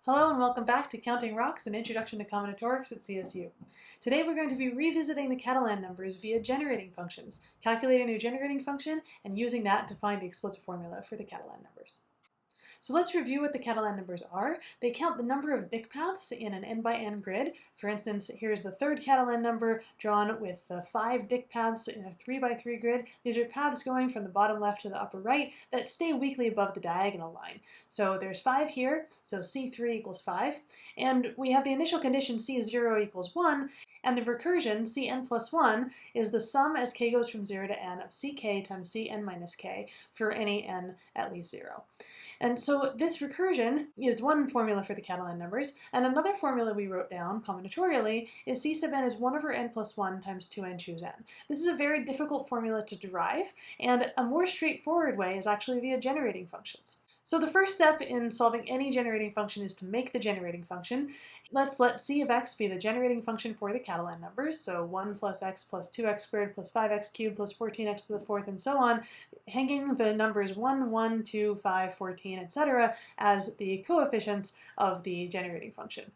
Hello and welcome back to Counting Rocks, an introduction to combinatorics at CSU. Today we're going to be revisiting the Catalan numbers via generating functions, calculating their generating function and using that to find the explicit formula for the Catalan numbers. So let's review what the Catalan numbers are. They count the number of Bic paths in an n by n grid. For instance, here's the third Catalan number drawn with 5 Bic paths in a 3 by 3 grid. These are paths going from the bottom left to the upper right that stay weakly above the diagonal line. So there's 5 here, so C3 equals 5. And we have the initial condition C0 equals 1, and the recursion Cn plus 1 is the sum as k goes from 0 to n of ck times Cn minus k for any n at least 0. And so this recursion is one formula for the Catalan numbers, and another formula we wrote down combinatorially is C sub n is 1 over n plus 1 times 2n choose n. This is a very difficult formula to derive, and a more straightforward way is actually via generating functions. So the first step in solving any generating function is to make the generating function. Let's let c of x be the generating function for the Catalan numbers, so 1 plus x plus 2x squared plus 5x cubed plus 14x to the fourth and so on, hanging the numbers 1, 1, 2, 5, 14, etc. as the coefficients of the generating function.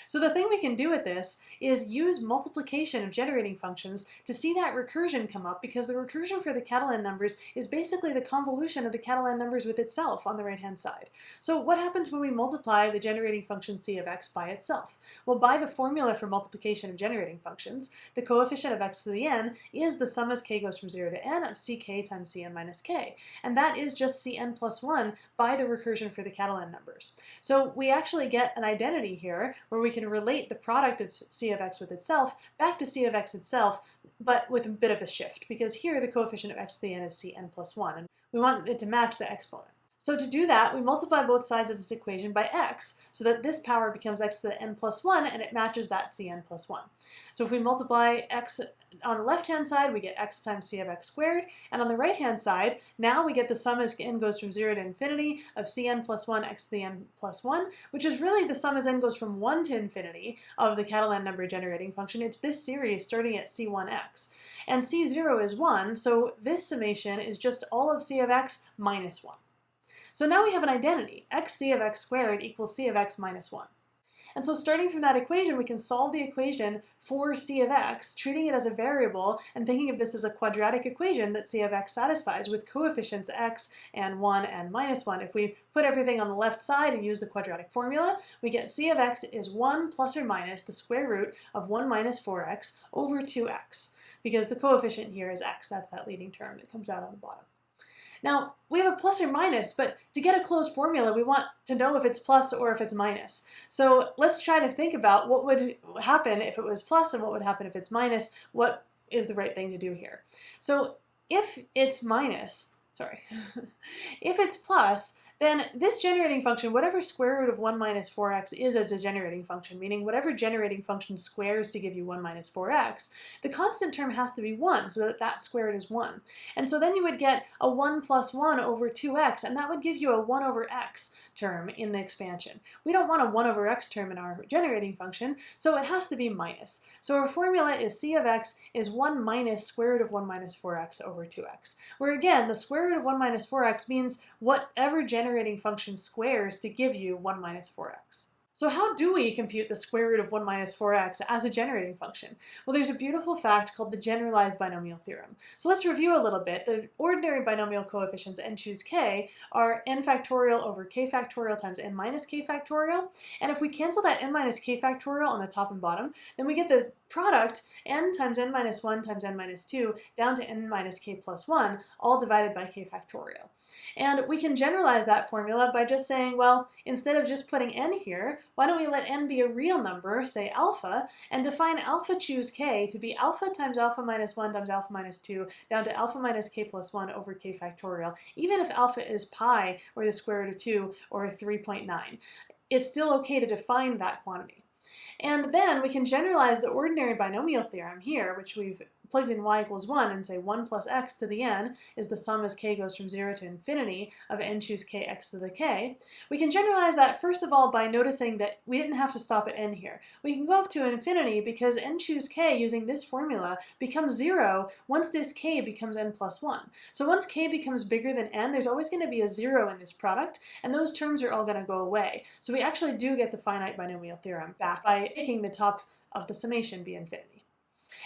So the thing we can do with this is use multiplication of generating functions to see that recursion come up, because the recursion for the Catalan numbers is basically the convolution of the Catalan numbers with itself on the right-hand side. So what happens when we multiply the generating function c of x by itself? Well, by the formula for multiplication of generating functions, the coefficient of x to the n is the sum as k goes from 0 to n of ck times Cn minus k. And that is just Cn plus 1 by the recursion for the Catalan numbers. So we actually get an identity here where we can relate the product of c of x with itself back to c of x itself, but with a bit of a shift, because here the coefficient of x to the n is Cn plus 1, and we want it to match the exponent. So to do that, we multiply both sides of this equation by x, so that this power becomes x to the n plus 1, and it matches that Cn plus 1. So if we multiply x on the left-hand side, we get x times c of x squared, and on the right-hand side, now we get the sum as n goes from 0 to infinity of Cn plus 1 x to the n plus 1, which is really the sum as n goes from 1 to infinity of the Catalan number generating function. It's this series starting at c1x. And c0 is 1, so this summation is just all of c of x minus 1. So now we have an identity, x c of x squared equals c of x minus 1. And so starting from that equation, we can solve the equation for c of x, treating it as a variable and thinking of this as a quadratic equation that c of x satisfies with coefficients x and 1 and minus 1. If we put everything on the left side and use the quadratic formula, we get c of x is 1 plus or minus the square root of 1 minus 4x over 2x, because the coefficient here is x. That's that leading term that comes out on the bottom. Now, we have a plus or minus, but to get a closed formula, we want to know if it's plus or if it's minus. So let's try to think about what would happen if it was plus and what would happen if it's minus. What is the right thing to do here? So if it's minus, if it's plus, then this generating function, whatever square root of 1 minus 4x is as a generating function, meaning whatever generating function squares to give you 1 minus 4x, the constant term has to be 1, so that that square root is 1. And so then you would get a 1 plus 1 over 2x, and that would give you a 1 over x term in the expansion. We don't want a 1 over x term in our generating function, so it has to be minus. So our formula is c of x is 1 minus square root of 1 minus 4x over 2x, where again, the square root of 1 minus 4x means whatever generating function squares to give you 1 minus 4x. So how do we compute the square root of 1 minus 4x as a generating function? Well, there's a beautiful fact called the generalized binomial theorem. So let's review a little bit. The ordinary binomial coefficients n choose k are n factorial over k factorial times n minus k factorial. And if we cancel that n minus k factorial on the top and bottom, then we get the product n times n minus 1 times n minus 2 down to n minus k plus 1, all divided by k factorial. And we can generalize that formula by just saying, well, instead of just putting n here, why don't we let n be a real number, say alpha, and define alpha choose k to be alpha times alpha minus 1 times alpha minus 2 down to alpha minus k plus 1 over k factorial, even if alpha is pi, or the square root of 2, or 3.9. It's still okay to define that quantity. And then we can generalize the ordinary binomial theorem here, which we've plugged in y equals 1 and say 1 plus x to the n is the sum as k goes from 0 to infinity of n choose k x to the k, we can generalize that first of all by noticing that we didn't have to stop at n here. We can go up to infinity because n choose k using this formula becomes 0 once this k becomes n plus 1. So once k becomes bigger than n, there's always going to be a 0 in this product, and those terms are all going to go away. So we actually do get the finite binomial theorem back by making the top of the summation be infinity.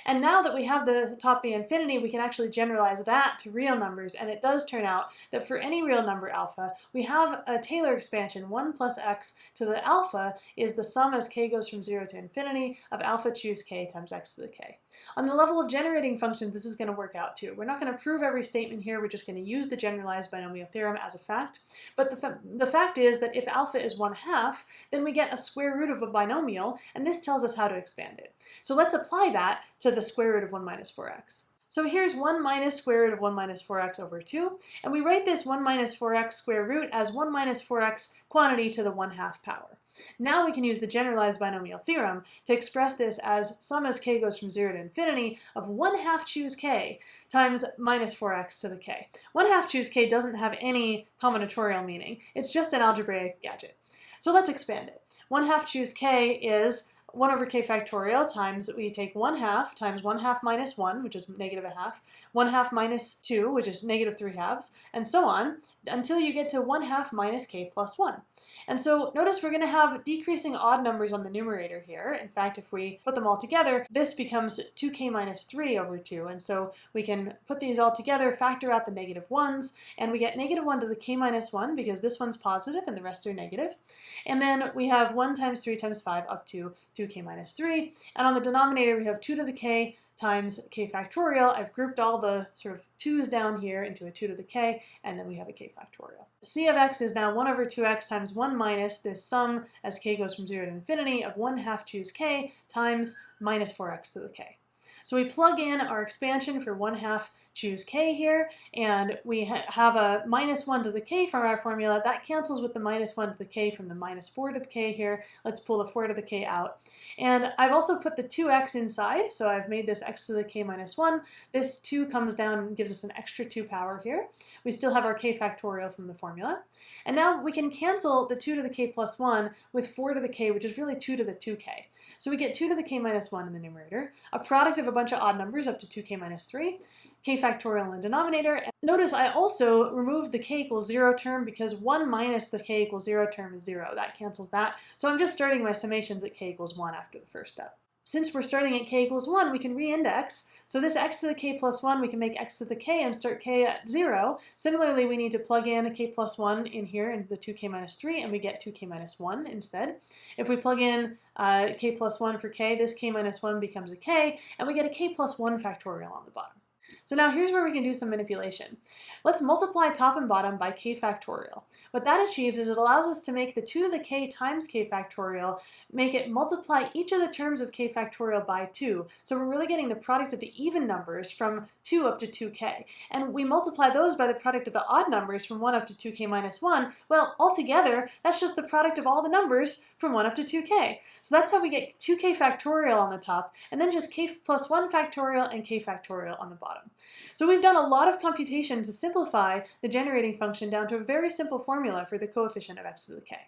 And now that we have the top be infinity, we can actually generalize that to real numbers, and it does turn out that for any real number alpha, we have a Taylor expansion. 1 plus x to the alpha is the sum as k goes from 0 to infinity of alpha choose k times x to the k. On the level of generating functions, this is going to work out too. We're not going to prove every statement here, we're just going to use the generalized binomial theorem as a fact. But the fact is that if alpha is 1/2, then we get a square root of a binomial, and this tells us how to expand it. So let's apply that to the square root of 1 minus 4x. So here's 1 minus square root of 1 minus 4x over 2, and we write this 1 minus 4x square root as 1 minus 4x quantity to the 1/2 power. Now we can use the generalized binomial theorem to express this as sum as k goes from 0 to infinity of 1/2 choose k times minus 4x to the k. 1/2 choose k doesn't have any combinatorial meaning, it's just an algebraic gadget. So let's expand it. 1/2 choose k is 1 over k factorial times, we take 1/2 times 1/2 minus 1, which is negative 1/2, 1/2 minus 2, which is negative 3/2, and so on, until you get to 1/2 minus k plus 1. And so notice we're going to have decreasing odd numbers on the numerator here. In fact, if we put them all together, this becomes 2k minus 3 over 2, and so we can put these all together, factor out the negative ones, and we get negative 1 to the k minus 1 because this one's positive and the rest are negative. And then we have 1 times 3 times 5 up to 2k minus 3, and on the denominator we have 2 to the k times k factorial. I've grouped all the sort of 2's down here into a 2 to the k, and then we have a k factorial. C of x is now 1 over 2x times 1 minus this sum as k goes from 0 to infinity of 1/2 choose k times minus 4x to the k. So we plug in our expansion for 1/2 choose k here, and we have a minus 1 to the k from our formula. That cancels with the minus 1 to the k from the minus 4 to the k here. Let's pull the 4 to the k out. And I've also put the 2x inside, so I've made this x to the k minus 1. This 2 comes down and gives us an extra 2 power here. We still have our k factorial from the formula. And now we can cancel the 2 to the k plus 1 with 4 to the k, which is really 2 to the 2k. So we get 2 to the k minus 1 in the numerator, a product of a bunch of odd numbers up to 2k minus 3, k factorial in the denominator. And notice I also removed the k equals 0 term because 1 minus the k equals 0 term is 0. That cancels that. So I'm just starting my summations at k equals 1 after the first step. Since we're starting at k equals 1, we can re-index. So this x to the k plus 1, we can make x to the k and start k at 0. Similarly, we need to plug in a k plus 1 in here into the 2k minus 3, and we get 2k minus 1 instead. If we plug in k plus 1 for k, this k minus 1 becomes a k, and we get a k plus 1 factorial on the bottom. So now here's where we can do some manipulation. Let's multiply top and bottom by k factorial. What that achieves is it allows us to make the 2 to the k times k factorial, make it multiply each of the terms of k factorial by 2. So we're really getting the product of the even numbers from 2 up to 2k. And we multiply those by the product of the odd numbers from 1 up to 2k minus 1. Well, altogether, that's just the product of all the numbers from 1 up to 2k. So that's how we get 2k factorial on the top, and then just k plus 1 factorial and k factorial on the bottom. So we've done a lot of computation to simplify the generating function down to a very simple formula for the coefficient of x to the k.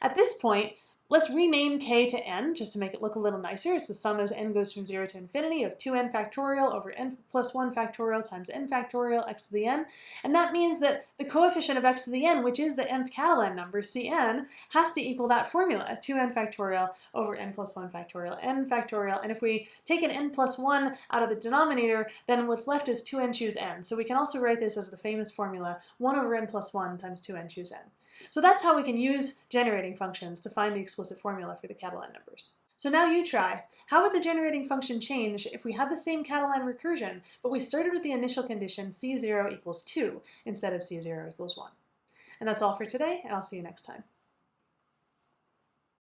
At this point, let's rename k to n, just to make it look a little nicer. It's the sum as n goes from 0 to infinity of 2n factorial over n plus 1 factorial times n factorial x to the n. And that means that the coefficient of x to the n, which is the nth Catalan number, Cn, has to equal that formula, 2n factorial over n plus 1 factorial, n factorial. And if we take an n plus 1 out of the denominator, then what's left is 2n choose n. So we can also write this as the famous formula, 1 over n plus 1 times 2n choose n. So that's how we can use generating functions to find the explicit formula for the Catalan numbers. So now you try. How would the generating function change if we had the same Catalan recursion, but we started with the initial condition c0 equals 2 instead of c0 equals 1? And that's all for today, and I'll see you next time.